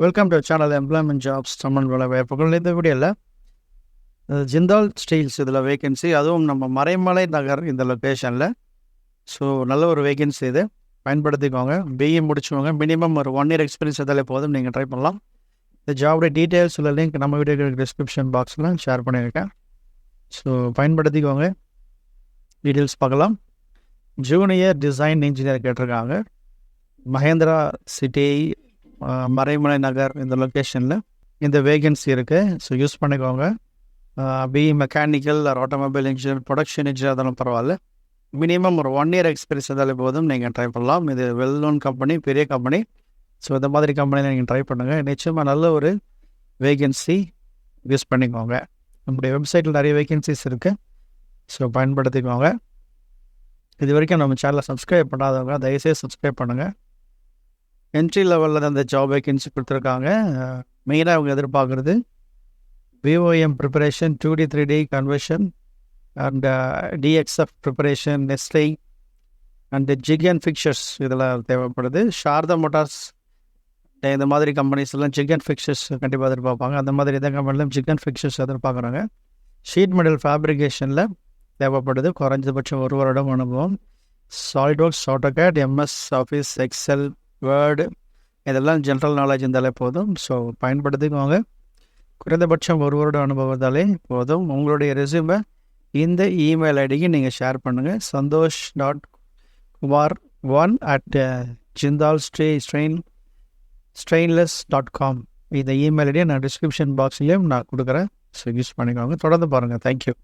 Welcome to channel employment jobs Tamil வேலைவாய்ப்புகள். இந்த வீடியோவில் ஜிந்தால் ஸ்டீல்ஸ் இதில் வேகன்சி, அதுவும் நம்ம மறைமலை நகர் இந்த லொக்கேஷனில். ஸோ நல்ல ஒரு வேகன்சி இது, பயன்படுத்திக்கோங்க. பிஇ முடிச்சவங்க மினிமம் ஒரு 1 இயர் எக்ஸ்பீரியன்ஸ் இருந்தாலே போதும், நீங்கள் ட்ரை பண்ணலாம். இந்த ஜாபுடைய டீட்டெயில்ஸ் உள்ள லிங்க் நம்ம வீடியோ டிஸ்கிரிப்ஷன் பாக்ஸில் ஷேர் பண்ணியிருக்கேன். ஸோ பயன்படுத்திக்கோங்க. டீட்டெயில்ஸ் பார்க்கலாம். ஜூனியர் டிசைன் இன்ஜினியர் கேட்டிருக்காங்க. மகேந்திரா சிட்டி மறைமலை நகர் இந்த லொக்கேஷனில் இந்த வேகன்சி இருக்குது. ஸோ யூஸ் பண்ணிக்கோங்க. BE mechanical or automobile engineer, production engineer இருந்தாலும் பரவாயில்ல. மினிமம் ஒரு 1 இயர் எக்ஸ்பீரியன்ஸ் இருந்தாலே போதும், நீங்கள் ட்ரை பண்ணலாம். இது வெல் நோன் கம்பெனி, பெரிய கம்பெனி. ஸோ இந்த மாதிரி கம்பெனியில் நீங்கள் ட்ரை பண்ணுங்கள். நிச்சயமாக நல்ல ஒரு வேகன்சி, யூஸ் பண்ணிக்கோங்க. நம்முடைய வெப்சைட்டில் நிறைய வேகன்சிஸ் இருக்குது. ஸோ பயன்படுத்திக்கோங்க. இது வரைக்கும் நம்ம சேனலை சப்ஸ்கிரைப் பண்ணாதவங்க தயவுசெய்து சப்ஸ்கிரைப் பண்ணுங்கள். என்ட்ரி லெவலில் அந்த ஜாப் வேகன்சி கொடுத்துருக்காங்க. மெயினாக அவங்க எதிர்பார்க்குறது VOM preparation, 2D 3D conversion and DXF preparation, நெஸ்லை அண்டு ஜிக் அண்ட் ஃபிக்சர்ஸ் இதெல்லாம் தேவைப்படுது. சாரதா மோட்டார்ஸ் இந்த மாதிரி கம்பெனிஸ் எல்லாம் ஜிக் அண்ட் ஃபிக்சர்ஸ் கண்டிப்பாக எதிர்பார்ப்பாங்க. அந்த மாதிரி எந்த கம்பெனிலும் ஜிக் அண்ட் ஃபிக்சர்ஸ் எதிர்பார்க்குறாங்க. ஷீட் மெட்டல் ஃபேப்ரிகேஷனில் தேவைப்படுது, குறைஞ்சபட்சம் 1 வருடம் அனுபவம். SolidWorks AutoCAD, MS office, Excel, Word இதெல்லாம் ஜென்ரல் நாலேஜ் இருந்தாலே போதும். ஸோ பயன்படுத்திக்கோங்க. குறைந்தபட்சம் 1 வருடம் அனுபவத்தாலே போதும். உங்களுடைய ரெஸ்யூமை இந்த இமெயில் ஐடிக்கு நீங்கள் ஷேர் பண்ணுங்கள். sandosh.kumar1@jindal-stainless.com இந்த இமெயில் ஐடியை நான் டிஸ்கிரிப்ஷன் பாக்ஸ்லேயும் நான் கொடுக்குறேன். ஸோ யூஸ் பண்ணிக்கோங்க. தொடர்ந்து பாருங்கள். தேங்க்யூ.